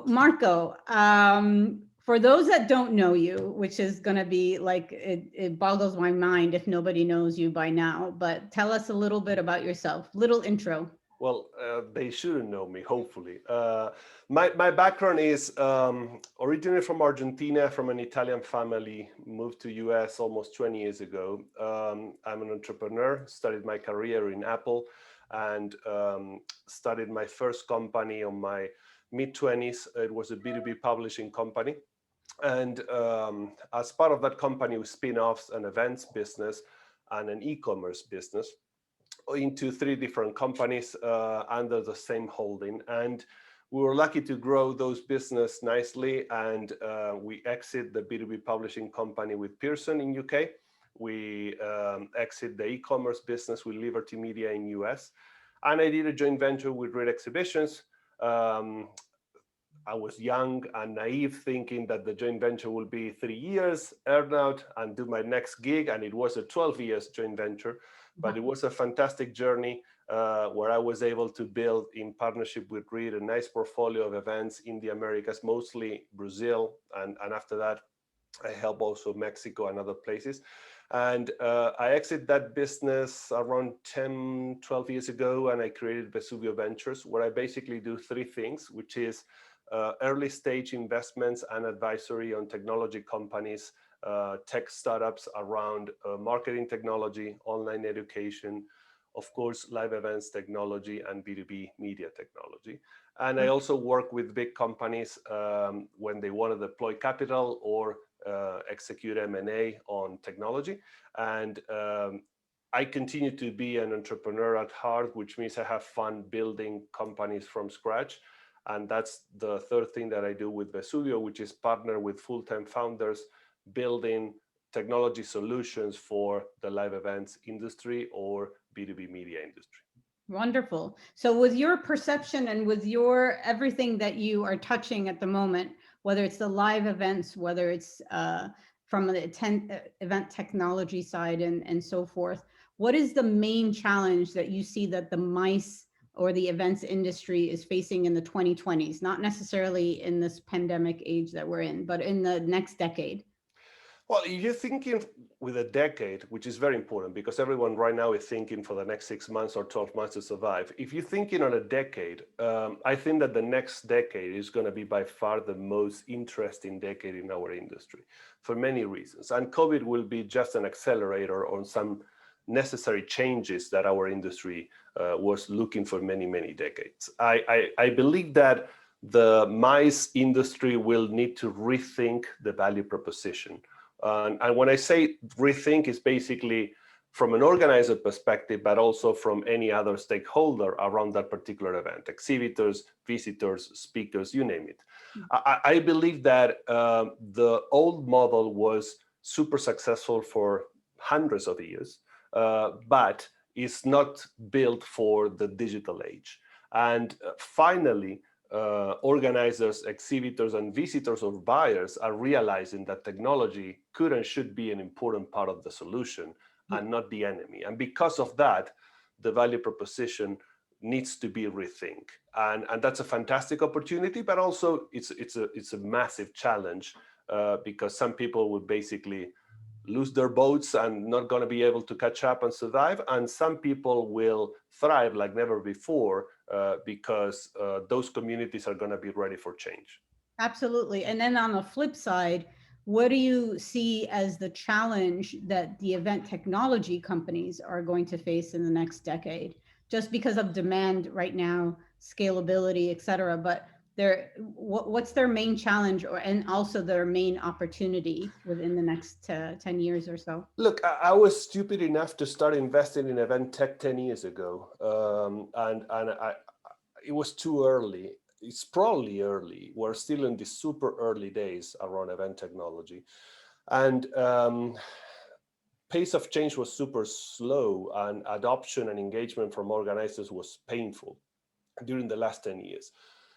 Marco, for those that don't know you, which is going to be like, it boggles my mind if nobody knows you by now, but tell us a little bit about yourself, little intro. Well, they shouldn't know me, hopefully. My background is originally from Argentina, from an Italian family, moved to US almost 20 years ago. I'm an entrepreneur, started my career in Apple, and started my first company on my mid-20s. It was a B2B publishing company. And as part of that company, we spin-offs an events business and an e-commerce business into three different companies under the same holding. And we were lucky to grow those business nicely. And we exit the B2B publishing company with Pearson in UK. We exit the e-commerce business with Liberty Media in US. And I did a joint venture with Reed Exhibitions. I was young and naive, thinking that the joint venture will be 3 years, earn out, and do my next gig. And it was a 12 years joint venture. But it was a fantastic journey where I was able to build, in partnership with Reed, a nice portfolio of events in the Americas, mostly Brazil. And after that, I help also Mexico and other places. And I exited that business around 10, 12 years ago, and I created Vesuvio Ventures, where I basically do three things, which is early stage investments and advisory on technology companies, tech startups around marketing technology, online education, of course, live events technology, and B2B media technology. And I also work with big companies when they want to deploy capital or execute M&A on technology. And I continue to be an entrepreneur at heart, which means I have fun building companies from scratch. And that's the third thing that I do with Vesuvio, which is partner with full-time founders building technology solutions for the live events industry or B2B media industry. Wonderful. So with your perception and with your everything that you are touching at the moment, whether it's the live events, whether it's from the event technology side and so forth, what is the main challenge that you see that the MICE or the events industry is facing in the 2020s, not necessarily in this pandemic age that we're in, but in the next decade? Well, if you're thinking with a decade, which is very important because everyone right now is thinking for the next 6 months or 12 months to survive. If you're thinking on a decade, I think that the next decade is going to be by far the most interesting decade in our industry for many reasons. And COVID will be just an accelerator on some necessary changes that our industry was looking for many, many decades. I believe that the MICE industry will need to rethink the value proposition. And when I say rethink, it's basically from an organizer perspective, but also from any other stakeholder around that particular event, exhibitors, visitors, speakers, you name it. I believe that the old model was super successful for hundreds of years, but it's not built for the digital age. And finally, organizers, exhibitors, and visitors or buyers are realizing that technology could and should be an important part of the solution and not the enemy. And because of that, the value proposition needs to be rethink. And that's a fantastic opportunity, but also it's a massive challenge because some people will basically lose their boats and not going to be able to catch up and survive. And some people will thrive like never before because those communities are going to be ready for change. Absolutely. And then on the flip side, what do you see as the challenge that the event technology companies are going to face in the next decade? Just because of demand right now, scalability, et cetera, but what's their main challenge and also their main opportunity within the next 10 years or so? Look, I was stupid enough to start investing in event tech 10 years ago. It was too early. It's probably early. We're still in the super early days around event technology. And pace of change was super slow, and adoption and engagement from organizers was painful during the last 10 years.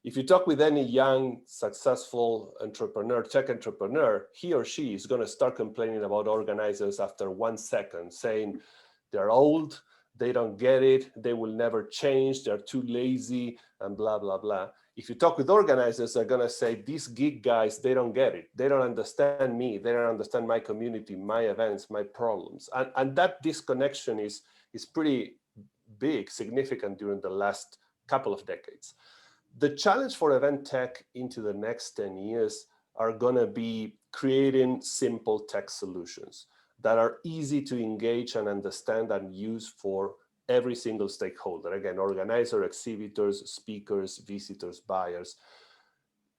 If you talk with any young, successful entrepreneur, tech entrepreneur, he or she is going to start complaining about organizers after 1 second, saying they're old, they don't get it, they will never change, they're too lazy, and blah, blah, blah. If you talk with organizers, they're going to say, these gig guys, they don't get it. They don't understand me. They don't understand my community, my events, my problems. And that disconnection is pretty big, significant during the last couple of decades. The challenge for event tech into the next 10 years are going to be creating simple tech solutions that are easy to engage and understand and use for every single stakeholder. Again, organizer, exhibitors, speakers, visitors, buyers.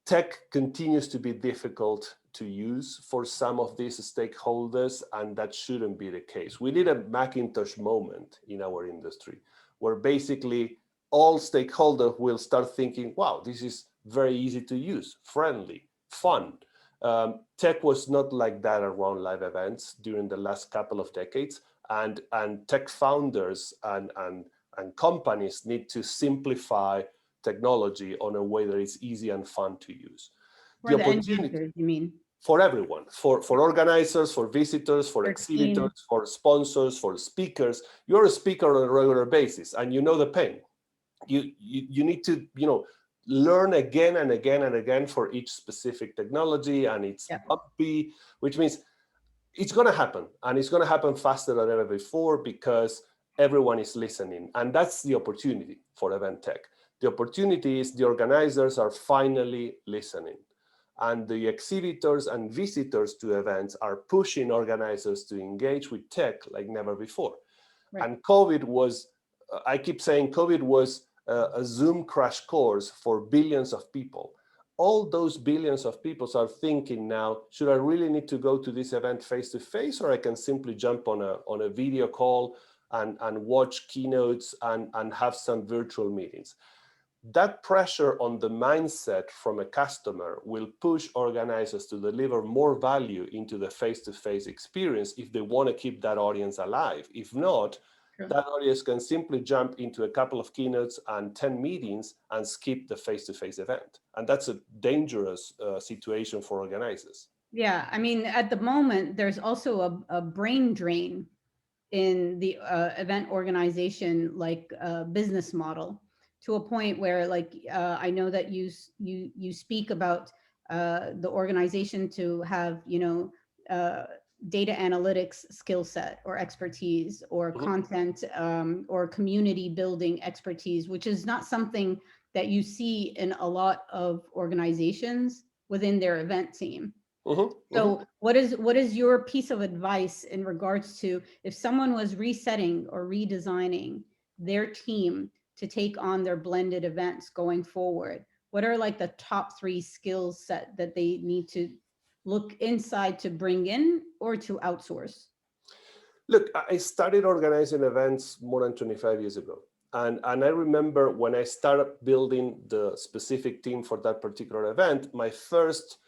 Tech continues to be difficult to use for some of these stakeholders, and that shouldn't be the case. We need a Macintosh moment in our industry where basically all stakeholders will start thinking, wow, this is very easy to use, friendly, fun. Tech was not like that around live events during the last couple of decades, and tech founders and companies need to simplify technology on a way that is easy and fun to use. For the end users, you mean? For everyone, for organizers, for visitors, for exhibitors, team. for sponsors, for speakers. You're a speaker on a regular basis, and you know the pain. You need to, learn again and again and again for each specific technology, and it's bumpy, which means it's going to happen, and it's going to happen faster than ever before because everyone is listening. And that's the opportunity for event tech. The opportunity is the organizers are finally listening, and the exhibitors and visitors to events are pushing organizers to engage with tech like never before. Right. And COVID was, I keep saying COVID was a Zoom crash course for billions of people. All those billions of people are thinking now, should I really need to go to this event face-to-face, or I can simply jump on a video call and watch keynotes and have some virtual meetings? That pressure on the mindset from a customer will push organizers to deliver more value into the face-to-face experience if they want to keep that audience alive. If not, that audience can simply jump into a couple of keynotes and 10 meetings and skip the face-to-face event. And that's a dangerous situation for organizers. Yeah, I mean, at the moment, there's also a brain drain in the event organization, like business model, to a point where, like, I know that you speak about the organization to have, data analytics skill set or expertise, or content or community building expertise, which is not something that you see in a lot of organizations within their event team. So what is your piece of advice in regards to if someone was resetting or redesigning their team to take on their blended events going forward? What are like the top 3 skills set that they need to look inside to bring in or to outsource? Look, I started organizing events more than 25 years ago. And I remember when I started building the specific team for that particular event, my first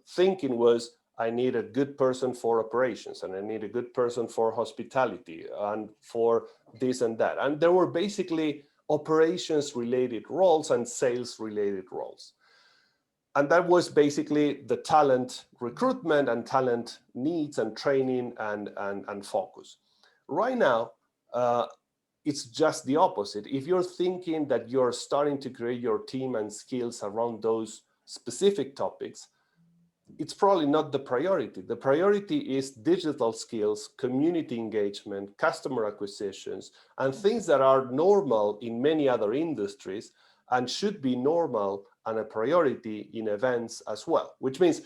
thinking was, I need a good person for operations, and I need a good person for hospitality, and for this and that. And there were basically operations related roles and sales related roles. And that was basically the talent recruitment and talent needs and training and focus. Right now, it's just the opposite. If you're thinking that you're starting to create your team and skills around those specific topics, it's probably not the priority. The priority is digital skills, community engagement, customer acquisitions, and things that are normal in many other industries and should be normal and a priority in events as well, which means,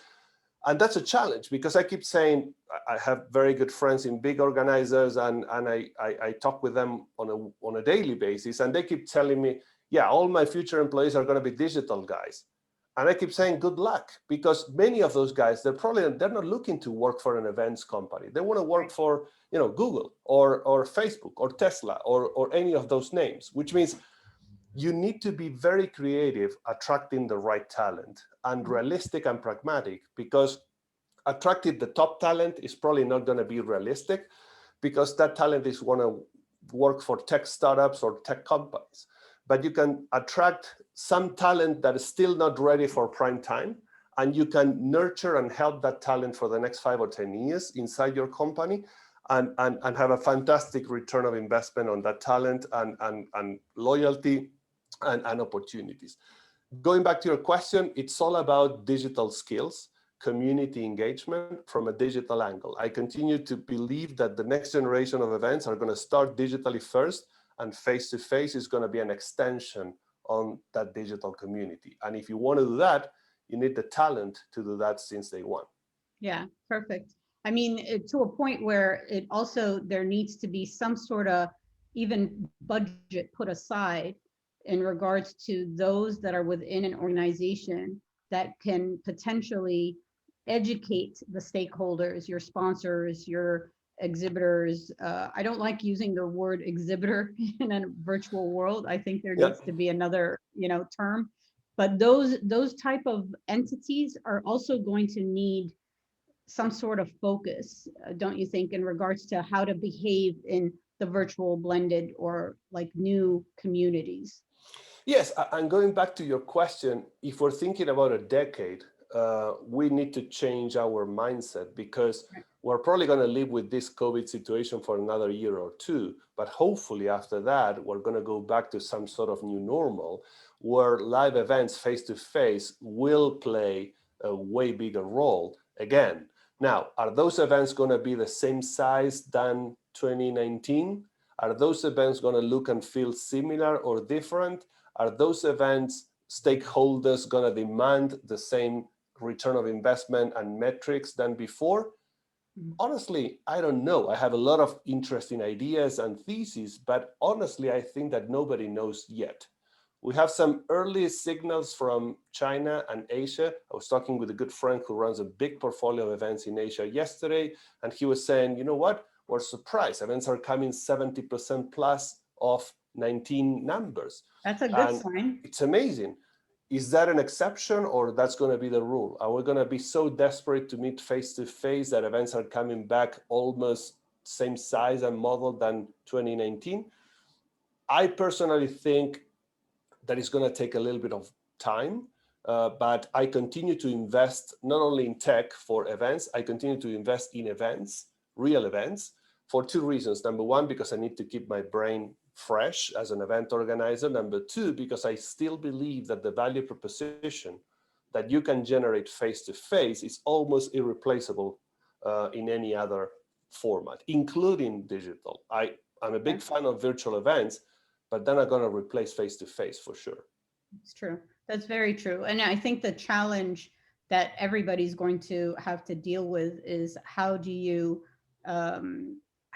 and that's a challenge, because I keep saying, I have very good friends in big organizers, and I talk with them on a daily basis, and they keep telling me, yeah, all my future employees are going to be digital guys. And I keep saying, good luck, because many of those guys, they're not looking to work for an events company. They want to work for, Google or Facebook or Tesla or any of those names, which means you need to be very creative attracting the right talent, and realistic and pragmatic, because attracting the top talent is probably not going to be realistic, because that talent is going to work for tech startups or tech companies. But you can attract some talent that is still not ready for prime time, and you can nurture and help that talent for the next 5 or 10 years inside your company, and have a fantastic return of investment on that talent and loyalty and opportunities. going back to your question, it's all about digital skills, community engagement from a digital angle. I continue to believe that the next generation of events are going to start digitally first, and face-to-face is going to be an extension on that digital community. And if you want to do that, you need the talent to do that since day one. Yeah, perfect. I mean, to a point where it also, there needs to be some sort of even budget put aside in regards to those that are within an organization that can potentially educate the stakeholders, your sponsors, your exhibitors. I don't like using the word exhibitor in a virtual world. I think there needs to be another, term. But those type of entities are also going to need some sort of focus, don't you think, in regards to how to behave in the virtual blended or like new communities? Yes, and going back to your question, if we're thinking about a decade, we need to change our mindset, because we're probably going to live with this COVID situation for another year or two. But hopefully after that, we're going to go back to some sort of new normal where live events face-to-face will play a way bigger role again. Now, are those events going to be the same size than 2019? Are those events going to look and feel similar or different? Are those events stakeholders going to demand the same return of investment and metrics than before? Honestly, I don't know. I have a lot of interesting ideas and theses, but honestly, I think that nobody knows yet. We have some early signals from China and Asia. I was talking with a good friend who runs a big portfolio of events in Asia yesterday, and he was saying, you know what? We're surprised. Events are coming 70% plus of 19 numbers. That's a good sign. It's amazing. Is that an exception, or that's going to be the rule? Are we going to be so desperate to meet face-to-face that events are coming back almost same size and model than 2019? I personally think that it's going to take a little bit of time, but I continue to invest not only in tech for events, I continue to invest in events, real events, for two reasons. Number one, because I need to keep my brain fresh as an event organizer. Number two, because I still believe that the value proposition that you can generate face-to-face is almost irreplaceable in any other format, including digital. I'm a big fan of virtual events, but then I'm going to replace face-to-face for sure. It's true. That's very true. And I think the challenge that everybody's going to have to deal with is how do you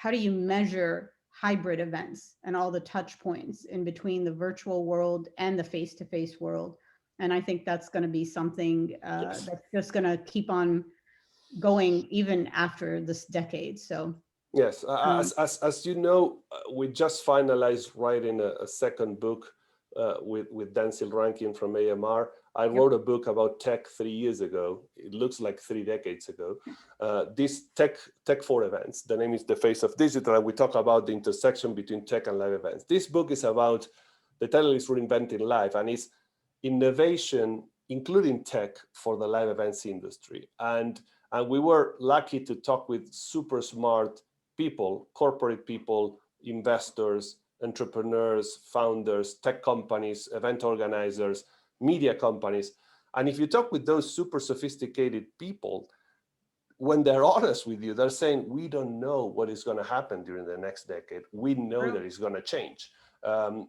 measure hybrid events and all the touch points in between the virtual world and the face-to-face world. And I think that's going to be something that's just going to keep on going even after this decade. So yes, as you know, we just finalized writing a second book with Denzil Rankin from AMR. I wrote a book about tech 3 years ago. It looks like 3 decades ago. This tech for events, the name is The Face of Digital, and we talk about the intersection between tech and live events. This book is about, the title is Reinventing Live, and it's innovation, including tech for the live events industry. And we were lucky to talk with super smart people, corporate people, investors, entrepreneurs, founders, tech companies, event organizers, media companies. And if you talk with those super sophisticated people, when they're honest with you, they're saying, we don't know what is going to happen during the next decade. We know that it's going to change. And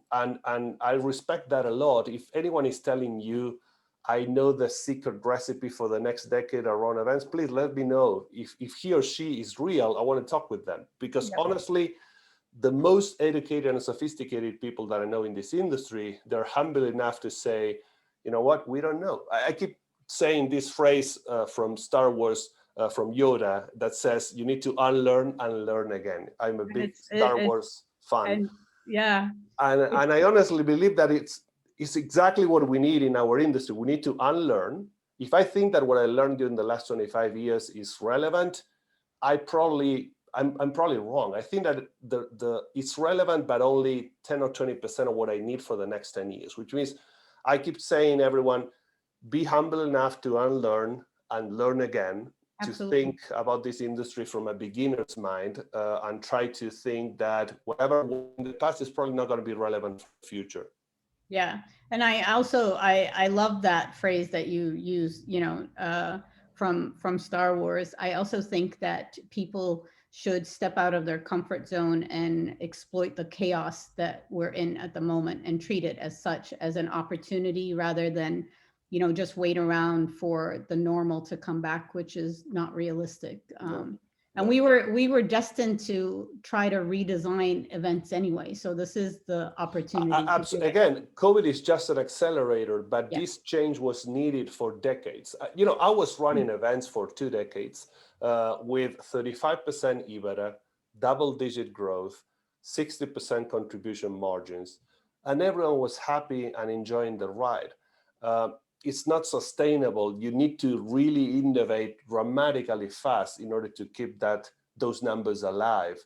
I respect that a lot. If anyone is telling you, I know the secret recipe for the next decade around events, please let me know. If he or she is real, I want to talk with them. Because honestly, the most educated and sophisticated people that I know in this industry, they're humble enough to say, you know what, we don't know. I keep saying this phrase from Star Wars, from Yoda, that says you need to unlearn and learn again. I'm a big Star Wars fan. And I honestly believe that it's exactly what we need in our industry. We need to unlearn. If I think that what I learned during the last 25 years is relevant, I'm probably wrong. I think that it's relevant, but only 10 or 20% of what I need for the next 10 years, which means I keep saying, everyone, be humble enough to unlearn and learn again, to think about this industry from a beginner's mind, and try to think that whatever in the past is probably not going to be relevant for the future. Yeah. And I love that phrase that you use, from Star Wars. I also think that people should step out of their comfort zone and exploit the chaos that we're in at the moment and treat it as such, as an opportunity rather than, just wait around for the normal to come back, which is not realistic. No, And no. we were destined to try to redesign events anyway. So this is the opportunity to do it. Again, COVID is just an accelerator, but Yeah. this change was needed for decades. I was running events for 2 decades with 35% EBITDA, double-digit growth, 60% contribution margins, and everyone was happy and enjoying the ride. It's not sustainable. You need to really innovate dramatically fast in order to keep those numbers alive.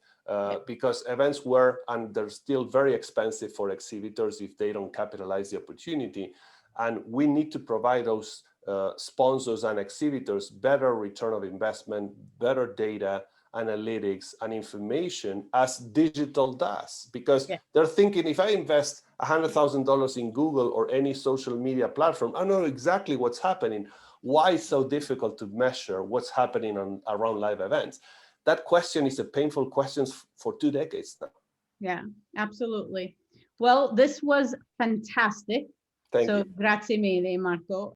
Because events were, and they're still very expensive for exhibitors if they don't capitalize the opportunity. And we need to provide those sponsors and exhibitors better return of investment, better data, analytics, and information as digital does. Because they're thinking, if I invest $100,000 in Google or any social media platform, I know exactly what's happening. Why so difficult to measure what's happening around live events? That question is a painful question for 2 decades now. Yeah, absolutely. Well, this was fantastic. Thank So you. grazie mille, Marco.